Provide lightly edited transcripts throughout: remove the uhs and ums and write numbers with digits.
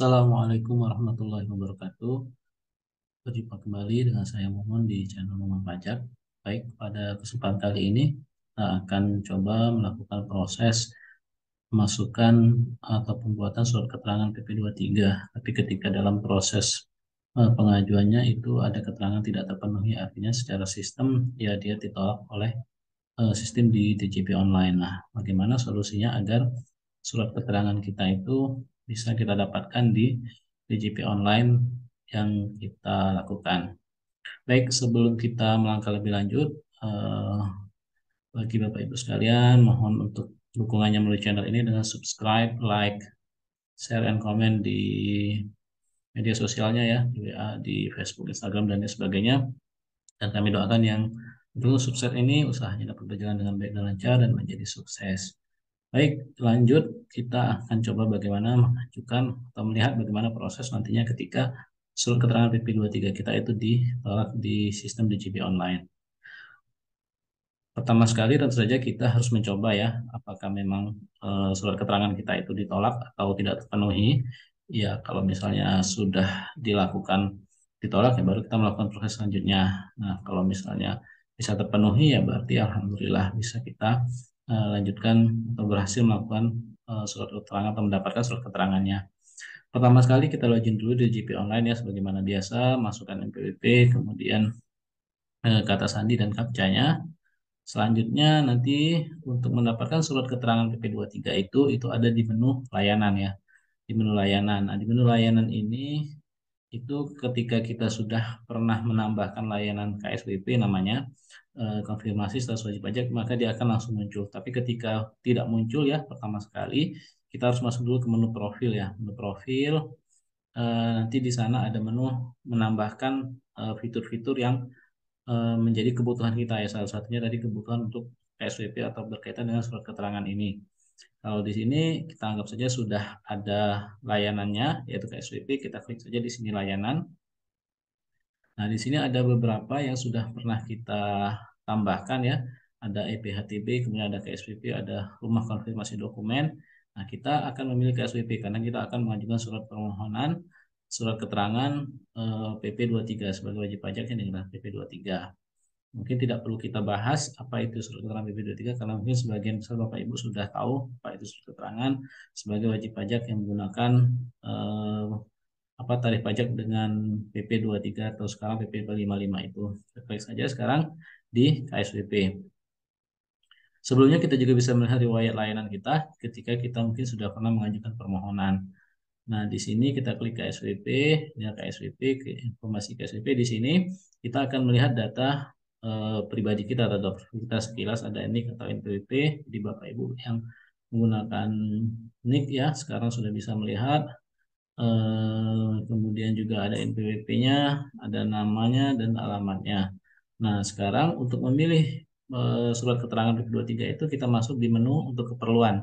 Assalamualaikum warahmatullahi wabarakatuh. Berjumpa kembali dengan saya Mumun di channel Mumun Pajak. Baik, pada kesempatan kali ini kita akan coba melakukan proses pemasukan atau pembuatan surat keterangan PP23. Tapi ketika dalam proses pengajuannya itu ada keterangan tidak terpenuhi, artinya secara sistem ya dia ditolak oleh sistem di DJP online. Nah, bagaimana solusinya agar surat keterangan kita itu bisa kita dapatkan di DJP online yang kita lakukan. Baik, sebelum kita melangkah lebih lanjut, eh, bagi Bapak Ibu sekalian, mohon untuk dukungannya melalui channel ini dengan subscribe, like, share, and comment di media sosialnya ya, di WA, di Facebook, Instagram, dan lain sebagainya. Dan kami doakan yang dulu sukses ini usahanya dapat berjalan dengan baik dan lancar dan menjadi sukses. Baik, lanjut kita akan coba bagaimana mengajukan atau melihat bagaimana proses nantinya ketika surat keterangan PP23 kita itu ditolak di sistem DJP online. Pertama sekali tentu saja kita harus mencoba ya, apakah memang surat keterangan kita itu ditolak atau tidak terpenuhi. Ya, kalau misalnya sudah dilakukan ditolak ya baru kita melakukan proses selanjutnya. Nah, kalau misalnya bisa terpenuhi ya berarti alhamdulillah bisa kita lanjutkan atau berhasil melakukan surat keterangan atau mendapatkan surat keterangannya. Pertama sekali kita login dulu di JP online ya sebagaimana biasa, masukkan NPWP, kemudian kata sandi dan captcha-nya. Selanjutnya nanti untuk mendapatkan surat keterangan PP23 itu ada di menu layanan ya. Di menu layanan. Nah, di menu layanan ini itu ketika kita sudah pernah menambahkan layanan KSWP namanya konfirmasi status wajib pajak maka dia akan langsung muncul. Tapi ketika tidak muncul ya pertama sekali kita harus masuk dulu ke menu profil ya. Menu profil nanti di sana ada menu menambahkan fitur-fitur yang menjadi kebutuhan kita ya salah satunya tadi kebutuhan untuk PSWP atau berkaitan dengan surat keterangan ini. Kalau di sini kita anggap saja sudah ada layanannya yaitu KSWP, kita klik saja di sini layanan. Nah, di sini ada beberapa yang sudah pernah kita tambahkan ya. Ada EPHTB, kemudian ada KSWP, ada rumah konfirmasi dokumen. Nah, kita akan memilih KSWP karena kita akan mengajukan surat permohonan, surat keterangan PP23 sebagai wajib pajak yang dengan PP23. Mungkin tidak perlu kita bahas apa itu surat keterangan PP23 karena mungkin sebagian besar Bapak Ibu sudah tahu apa itu surat keterangan sebagai wajib pajak yang menggunakan eh, apa tarif pajak dengan PP23 atau sekarang PP55 itu. Kita klik saja sekarang di KSWP. Sebelumnya kita juga bisa melihat riwayat layanan kita ketika kita mungkin sudah pernah mengajukan permohonan. Nah, di sini kita klik KSWP, ya KSWP, ke informasi KSWP di sini kita akan melihat data pribadi kita atau kita sekilas ada NIK atau NPWP di Bapak Ibu yang menggunakan NIK ya sekarang sudah bisa melihat kemudian juga ada NPWP-nya, ada namanya dan alamatnya. Nah, sekarang untuk memilih surat keterangan PP23 itu kita masuk di menu untuk keperluan.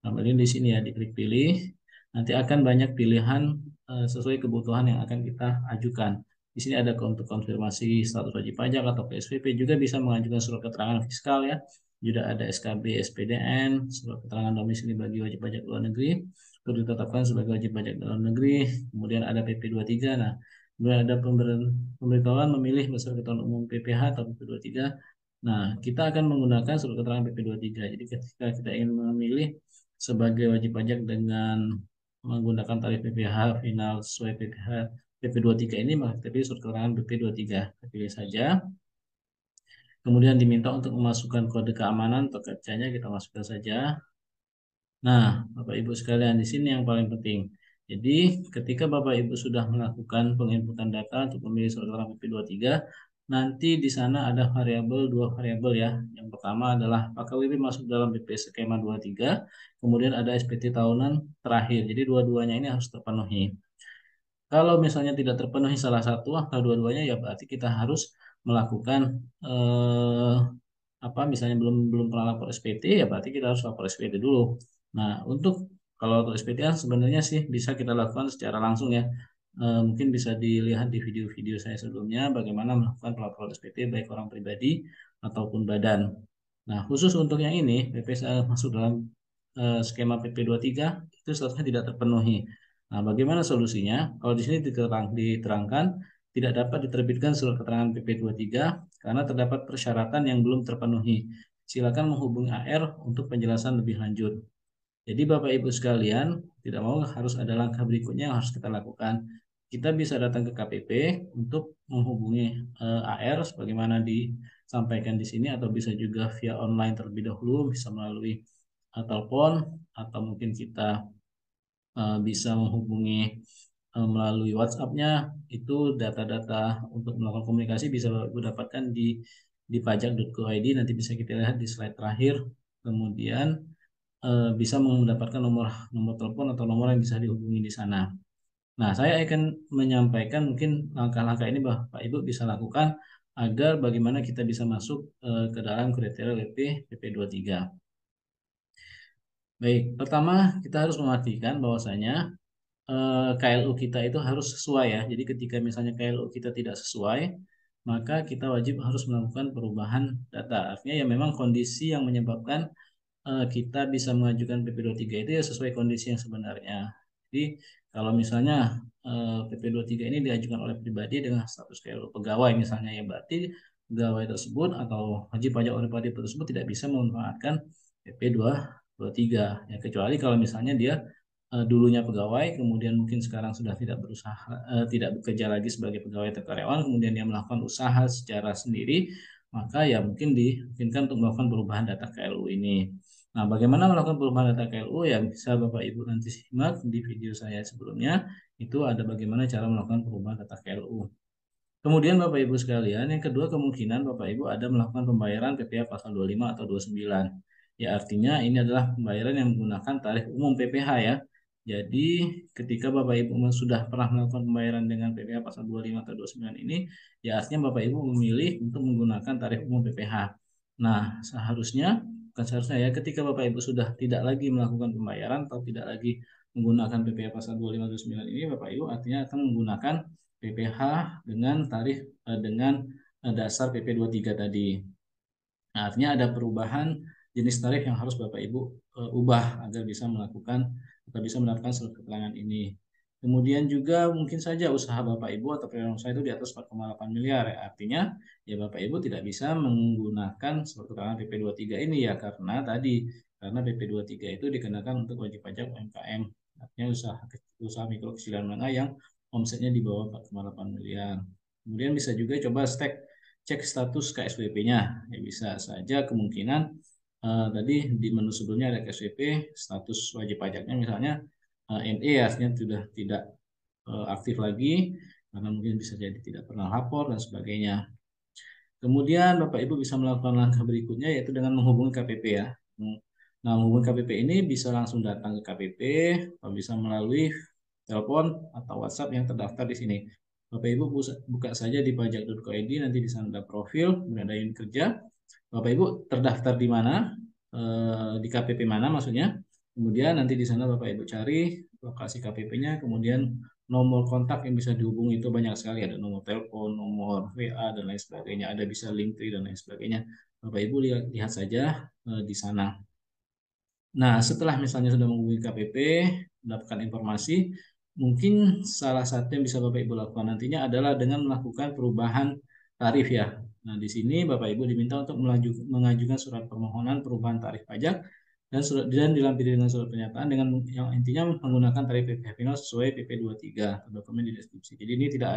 Kemudian di sini ya diklik pilih. Nanti akan banyak pilihan sesuai kebutuhan yang akan kita ajukan. Di sini ada untuk konfirmasi status wajib pajak atau PSVP juga bisa mengajukan surat keterangan fiskal ya. Juga ada SKB, SPDN, surat keterangan domisili bagi wajib pajak luar negeri, itu ditetapkan sebagai wajib pajak dalam negeri. Kemudian ada PP23. Nah, kemudian ada pemberitahuan memilih berdasarkan ketentuan umum PPH atau PP23. Nah, kita akan menggunakan surat keterangan PP23. Jadi ketika kita ingin memilih sebagai wajib pajak dengan menggunakan tarif PPH final sesuai PPH PP23 ini, maka kita pilih surat keterangan PP23. Kita pilih saja. Kemudian diminta untuk memasukkan kode keamanan atau captcha-nya kita masukkan saja. Nah, Bapak Ibu sekalian, di sini yang paling penting. Jadi, ketika Bapak Ibu sudah melakukan penginputan data untuk memilih surat keterangan PP23, nanti di sana ada dua variabel ya. Yang pertama adalah apakah WP masuk dalam BP skema 23, kemudian ada SPT tahunan terakhir. Jadi, dua-duanya ini harus terpenuhi. Kalau misalnya tidak terpenuhi salah satu atau dua-duanya, ya berarti kita harus melakukan apa misalnya belum belum pernah lapor SPT ya berarti kita harus lapor SPT dulu. Nah, untuk kalau lapor SPT kan sebenarnya sih bisa kita lakukan secara langsung ya. Mungkin bisa dilihat di video-video saya sebelumnya bagaimana melakukan pelaporan SPT baik orang pribadi ataupun badan. Nah, khusus untuk yang ini PP saya masuk dalam skema PP23 itu statusnya tidak terpenuhi. Nah, bagaimana solusinya? Kalau di sini diterangkan tidak dapat diterbitkan surat keterangan PP23 karena terdapat persyaratan yang belum terpenuhi. Silakan menghubungi AR untuk penjelasan lebih lanjut. Jadi Bapak Ibu sekalian, tidak mau harus ada langkah berikutnya yang harus kita lakukan. Kita bisa datang ke KPP untuk menghubungi AR sebagaimana disampaikan di sini, atau bisa juga via online terlebih dahulu, bisa melalui telepon, atau mungkin kita bisa menghubungi melalui WhatsApp-nya. Itu data-data untuk melakukan komunikasi bisa Ibu dapatkan di pajak.go.id, nanti bisa kita lihat di slide terakhir. Kemudian bisa mendapatkan nomor nomor telepon atau nomor yang bisa dihubungi di sana. Nah, saya akan menyampaikan mungkin langkah-langkah ini Bapak Ibu bisa lakukan agar bagaimana kita bisa masuk ke dalam kriteria WP PP23. Baik, pertama kita harus memastikan bahwasanya KLU kita itu harus sesuai ya. Jadi ketika misalnya KLU kita tidak sesuai, maka kita wajib harus melakukan perubahan data. Artinya ya memang kondisi yang menyebabkan kita bisa mengajukan PP23 itu ya sesuai kondisi yang sebenarnya. Jadi kalau misalnya PP23 ini diajukan oleh pribadi dengan status KLU pegawai misalnya, ya berarti pegawai tersebut atau wajib pajak oleh pribadi tersebut tidak bisa memanfaatkan PP23 ya, kecuali kalau misalnya dia dulunya pegawai, kemudian mungkin sekarang sudah tidak berusaha, tidak bekerja lagi sebagai pegawai atau karyawan, kemudian dia melakukan usaha secara sendiri, maka ya mungkin dimungkinkan untuk melakukan perubahan data KLU ini. Nah, bagaimana melakukan perubahan data KLU ya bisa Bapak Ibu nanti simak di video saya sebelumnya, itu ada bagaimana cara melakukan perubahan data KLU. Kemudian Bapak Ibu sekalian, yang kedua kemungkinan Bapak Ibu ada melakukan pembayaran PPh pasal 25 atau 29. Ya artinya ini adalah pembayaran yang menggunakan tarif umum PPh ya. Jadi ketika Bapak Ibu sudah pernah melakukan pembayaran dengan PPh pasal 25 atau 29 ini, ya artinya Bapak Ibu memilih untuk menggunakan tarif umum PPh. Nah, seharusnya, bukan seharusnya ya, ketika Bapak Ibu sudah tidak lagi melakukan pembayaran atau tidak lagi menggunakan PPh pasal 25 atau 29 ini, Bapak Ibu artinya akan menggunakan PPh dengan tarif dengan dasar PP23 tadi. Nah, artinya ada perubahan jenis tarif yang harus Bapak Ibu ubah agar bisa melakukan atau bisa mendapatkan surat keterangan ini. Kemudian juga mungkin saja usaha Bapak Ibu atau perorangan usaha itu di atas 4,8 miliar ya. Artinya ya Bapak Ibu tidak bisa menggunakan surat keterangan PP23 ini ya, karena PP23 itu dikenakan untuk wajib pajak UMKM. Artinya usaha mikro kecil dan menengah yang omsetnya di bawah 4,8 miliar. Kemudian bisa juga coba cek status KSWP-nya. Ya, bisa saja kemungkinan tadi di menu sebelumnya ada KSWP, status wajib pajaknya misalnya NE artinya sudah tidak aktif lagi, karena mungkin bisa jadi tidak pernah lapor dan sebagainya. Kemudian Bapak Ibu bisa melakukan langkah berikutnya yaitu dengan menghubungi KPP ya. Nah, menghubungi KPP ini bisa langsung datang ke KPP atau bisa melalui telepon atau WhatsApp yang terdaftar di sini. Bapak Ibu buka saja di pajak.go.id, nanti di sana ada profil, kemudian ada unit kerja. Bapak Ibu terdaftar di mana, di KPP mana maksudnya. Kemudian nanti di sana Bapak Ibu cari lokasi KPP-nya, kemudian nomor kontak yang bisa dihubungi itu banyak sekali, ada nomor telepon, nomor WA dan lain sebagainya, ada bisa Linktree dan lain sebagainya. Bapak Ibu lihat saja di sana. Nah, setelah misalnya sudah menghubungi KPP, mendapatkan informasi, mungkin salah satu yang bisa Bapak Ibu lakukan nantinya adalah dengan melakukan perubahan tarif ya. Nah, di sini Bapak Ibu diminta untuk mengajukan surat permohonan perubahan tarif pajak dan dilampiri dengan surat pernyataan dengan yang intinya menggunakan tarif PPh final sesuai PP23 atau dokumen di deskripsi. Jadi ini tidak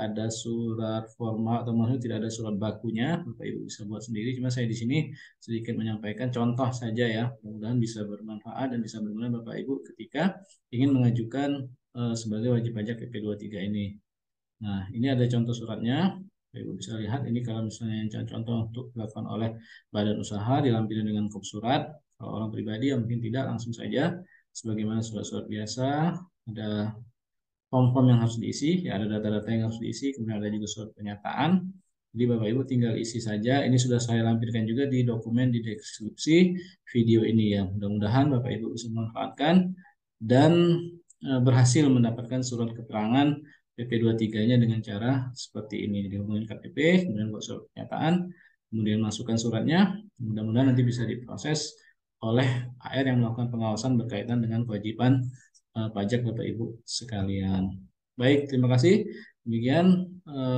ada surat formal atau maksudnya tidak ada surat bakunya, Bapak Ibu bisa buat sendiri. Cuma saya di sini sedikit menyampaikan contoh saja ya, mudah-mudahan bisa bermanfaat dan bisa berguna Bapak Ibu ketika ingin mengajukan sebagai wajib pajak PP23 ini. Nah, ini ada contoh suratnya. Bapak Ibu bisa lihat ini kalau misalnya yang contoh untuk dilakukan oleh badan usaha dilampirkan dengan kop surat. Kalau orang pribadi yang mungkin tidak, langsung saja sebagaimana surat-surat biasa, ada form-form yang harus diisi, ya ada data-data yang harus diisi, kemudian ada juga surat pernyataan. Jadi Bapak Ibu tinggal isi saja. Ini sudah saya lampirkan juga di dokumen di deskripsi video ini ya. Mudah-mudahan Bapak Ibu bisa memanfaatkan dan berhasil mendapatkan surat keterangan PP23-nya dengan cara seperti ini. Dihubungi KTP, kemudian buat surat pernyataan, kemudian masukkan suratnya. Mudah-mudahan nanti bisa diproses oleh AR yang melakukan pengawasan berkaitan dengan kewajiban pajak Bapak Ibu sekalian. Baik, terima kasih. Demikian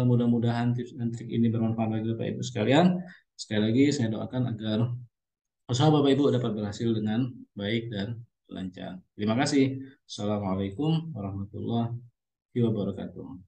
mudah-mudahan tips dan trik ini bermanfaat bagi Bapak Ibu sekalian. Sekali lagi saya doakan agar usaha Bapak Ibu dapat berhasil dengan baik dan lancar. Terima kasih. Assalamualaikum warahmatullahi wabarakatuh.